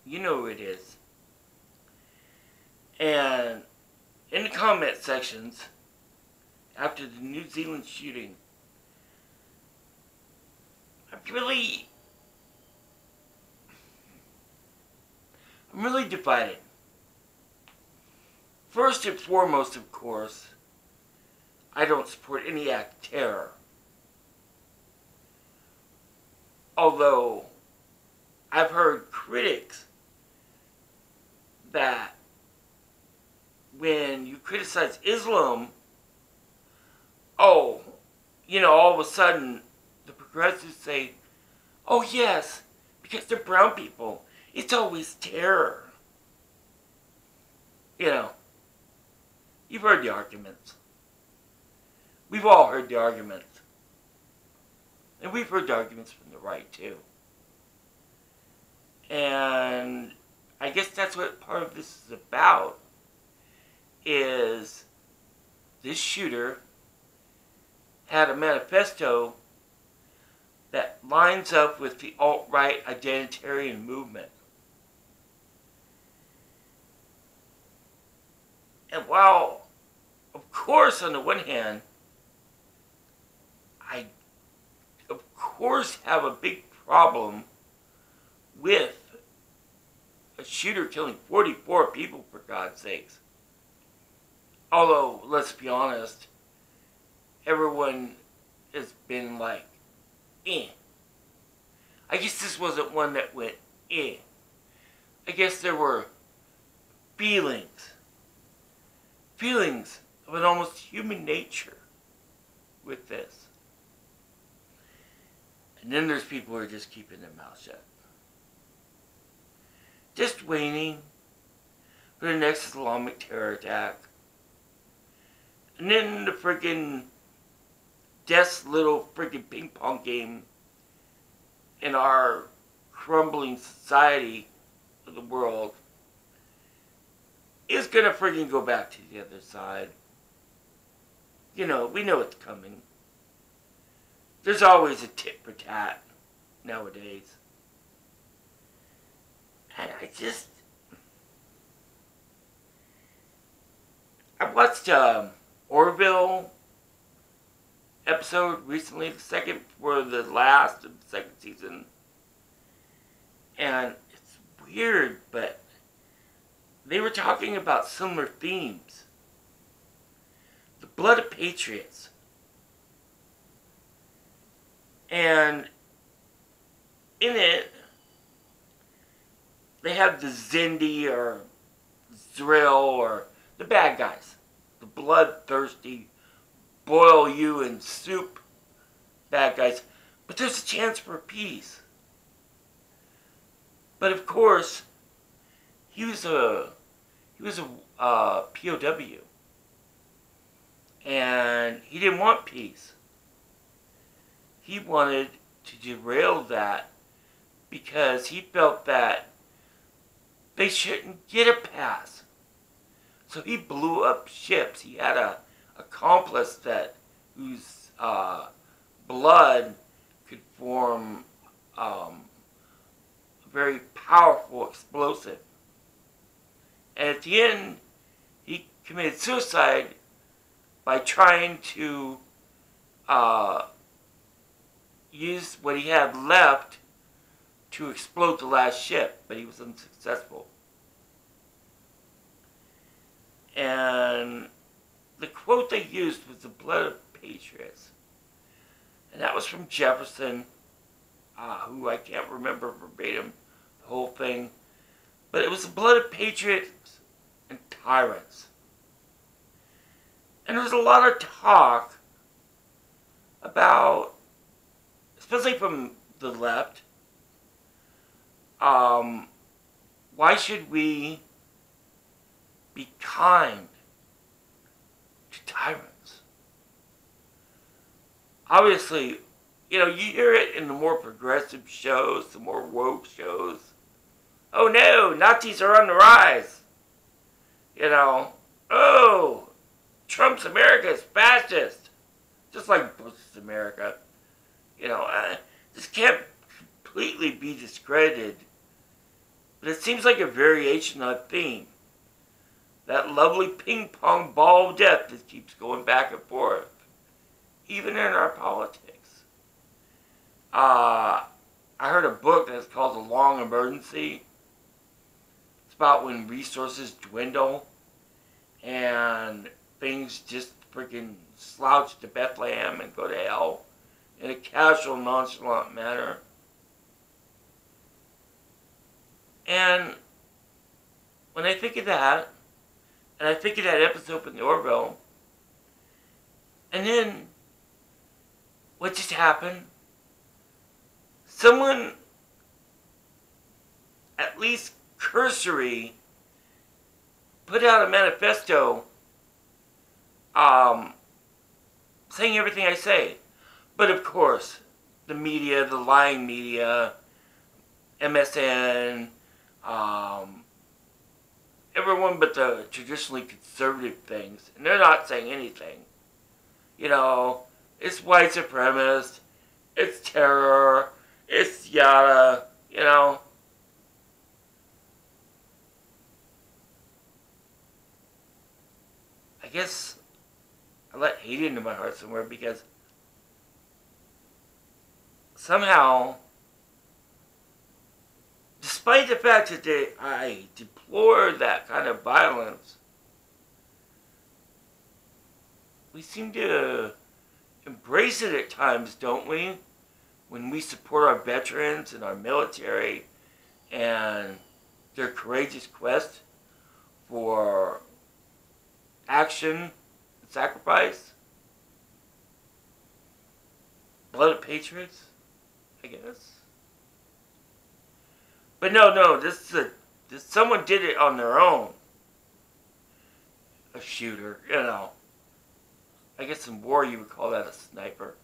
You know who it is. And in the comment sections, after the New Zealand shooting, I'm really divided. First and foremost, of course, I don't support any act of terror. Although, I've heard critics that when you criticize Islam, all of a sudden, the progressives say, oh yes, because they're brown people, it's always terror. You've heard the arguments. We've all heard the arguments. And we've heard the arguments from the right, too. And I guess that's what part of this is about, is this shooter had a manifesto that lines up with the alt-right identitarian movement. And while, of course, on the one hand, I, of course, have a big problem with a shooter killing 44 people, for God's sakes. Although, let's be honest, everyone has been like, eh. I guess this wasn't one that went, eh. I guess there were feelings of an almost human nature with this. And then there's people who are just keeping their mouth shut. Just waiting for the next Islamic terror attack. And then the friggin' death's little friggin' ping pong game in our crumbling society of the world is gonna friggin' go back to the other side. We know it's coming. There's always a tit for tat nowadays. And I watched Orville episode recently, the second for the last of the second season. And it's weird, but they were talking about similar themes. The blood of patriots. And in it, they have the Zindi or Zrill or the bad guys. The bloodthirsty, boil you in soup bad guys. But there's a chance for peace. But of course, he was a POW. And he didn't want peace. He wanted to derail that because he felt that they shouldn't get a pass. So he blew up ships. He had a accomplice whose blood could form a very powerful explosive. And at the end, he committed suicide by trying to use what he had left to explode the last ship, but he was unsuccessful. And the quote they used was the blood of patriots. And that was from Jefferson, who I can't remember verbatim the whole thing. But it was the blood of patriots and tyrants. And there was a lot of talk about, especially from the left, why should we be kind to tyrants? Obviously, you hear it in the more progressive shows, the more woke shows. Oh no, Nazis are on the rise. Oh, Trump's America is fascist. Just like Bush's America. This can't completely be discredited But it seems like a variation on a theme. That lovely ping pong ball of death that keeps going back and forth, even in our politics. I heard a book that's called The Long Emergency. It's about when resources dwindle and things just freaking slouch to Bethlehem and go to hell in a casual, nonchalant manner. And when I think of that, and I think of that episode from the Orville, and then what just happened? Someone, at least cursory, put out a manifesto saying everything I say. But of course, the media, the lying media, MSN, everyone but the traditionally conservative things, and they're not saying anything. You know, it's white supremacist, it's terror, it's yada, you know. I guess I let hate into my heart somewhere because somehow, despite the fact that I deplore that kind of violence, we seem to embrace it at times, don't we? When we support our veterans and our military and their courageous quest for action and sacrifice. Blood of Patriots, I guess. But no, this someone did it on their own. A shooter, you know. I guess in war you would call that a sniper.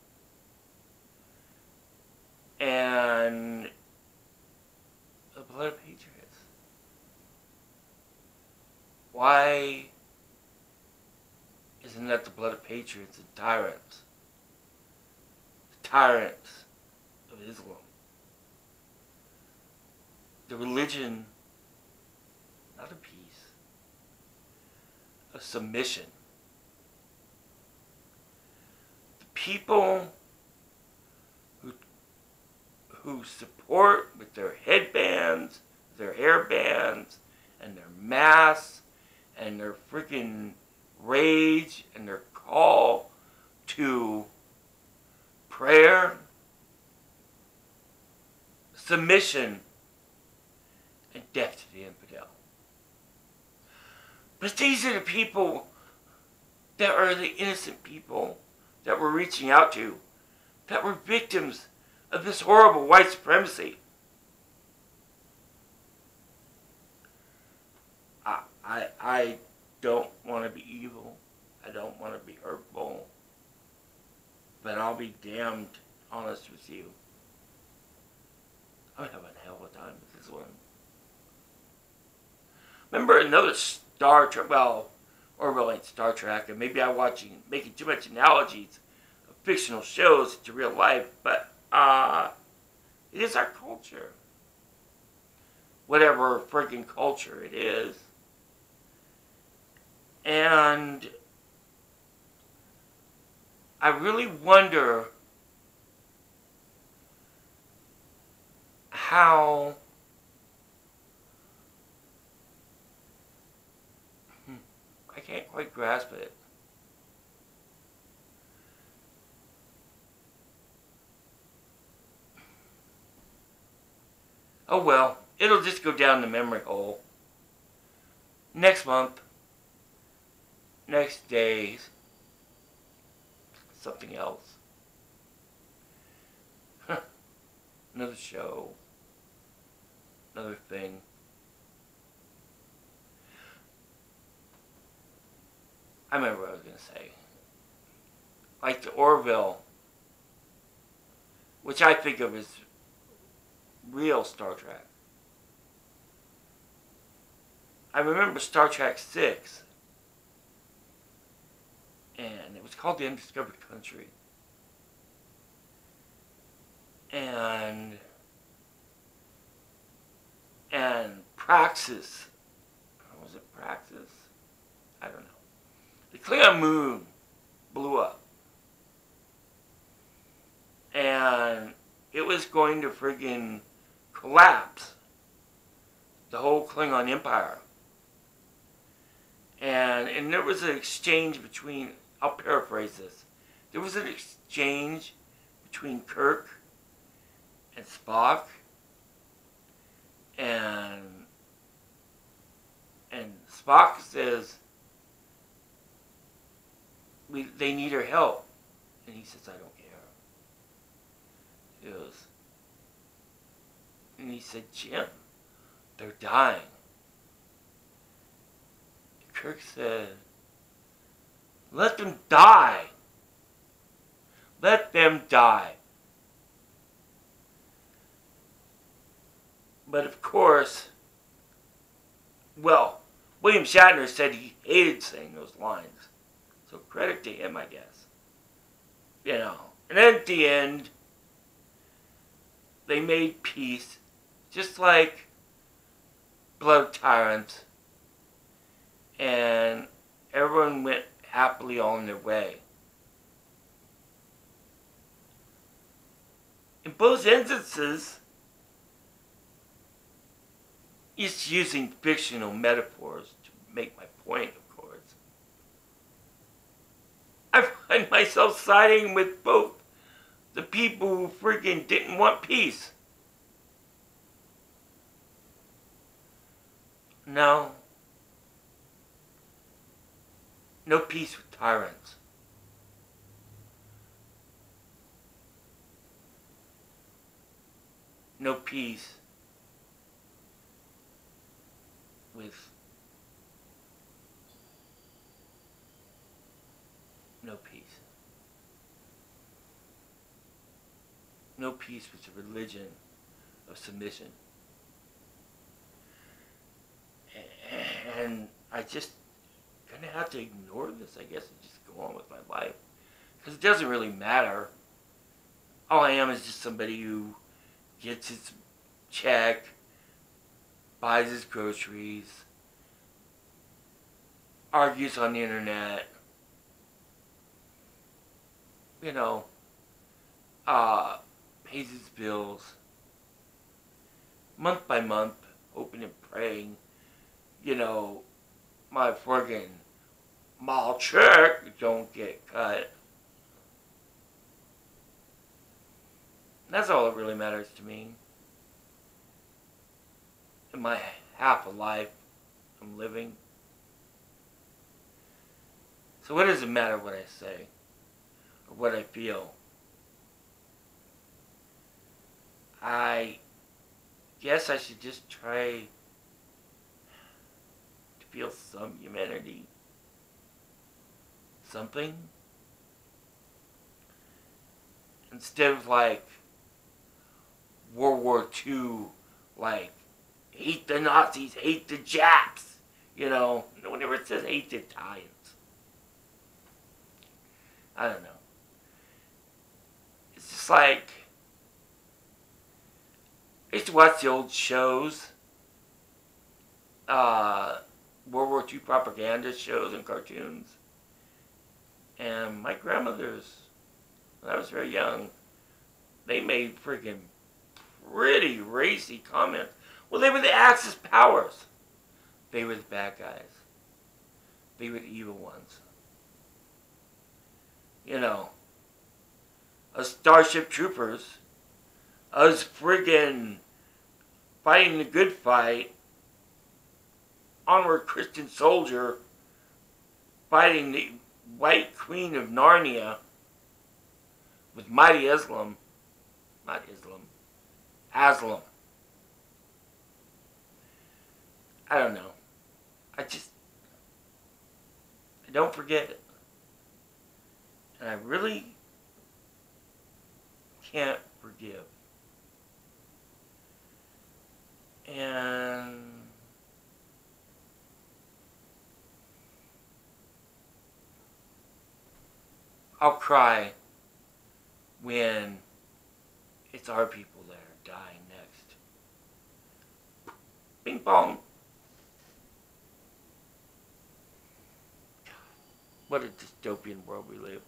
And the blood of Patriots. Why isn't that the blood of patriots and tyrants? The tyrants of Islam. The religion, not of peace, of submission. The people who support with their headbands, their hairbands, and their masks, and their freaking rage, and their call to prayer, submission, and death to the infidel. But these are the people that are the innocent people that we're reaching out to, that were victims of this horrible white supremacy. I don't want to be evil. I don't want to be hurtful. But I'll be damned honest with you. I'm having a hell of a time with this one. Remember another Star Trek, well, Orville ain't Star Trek, and maybe I'm making too much analogies of fictional shows to real life, but it is our culture. Whatever freaking culture it is. And I really wonder how I can't quite grasp it. Oh well, it'll just go down the memory hole. Next month, next day, something else. Another show. Another thing. I remember what I was going to say. Like the Orville, which I think of as real Star Trek. I remember Star Trek 6. And it was called The Undiscovered Country. And Praxis. Was it Praxis? I don't know. The Klingon moon blew up. And it was going to friggin' collapse the whole Klingon Empire. And there was an exchange between, I'll paraphrase this. There was an exchange between Kirk and Spock and Spock says they need her help, and he says, I don't care. He goes, and he said, Jim, they're dying. Kirk said, let them die. Let them die. But of course, well, William Shatner said he hated saying those lines. So credit to him, I guess. You know. And then at the end, they made peace. Just like Blood Tyrants. And everyone went happily on their way. In both instances, it's using fictional metaphors to make my point, of course. I find myself siding with both the people who freaking didn't want peace. No. No peace with tyrants. No peace with no peace. No peace with the religion of submission. And I just gonna have to ignore this, I guess, and just go on with my life. Because it doesn't really matter. All I am is just somebody who gets his check, buys his groceries, argues on the internet, you know, pays his bills, month by month, hoping and praying, you know, my friggin' mall check don't get cut. That's all that really matters to me. In my half a life I'm living. So what does it matter what I say? Or what I feel? I guess I should just try to feel some humanity. Something. Instead of like World War II, like hate the Nazis, hate the Japs. You know, no one ever says hate the Italians. I don't know. It's just like, I used to watch the old shows, World War II propaganda shows and cartoons. And my grandmothers, when I was very young, they made freaking pretty racy comments. Well, they were the Axis powers. They were the bad guys. They were the evil ones. You know, us Starship Troopers, us friggin' fighting the good fight, onward Christian soldier, fighting the White Queen of Narnia with mighty Islam, not Islam, Aslam. I don't know. I don't forget it. And I really can't forgive. And I'll cry when it's our people that are dying next. Bing bong. What a dystopian world we live.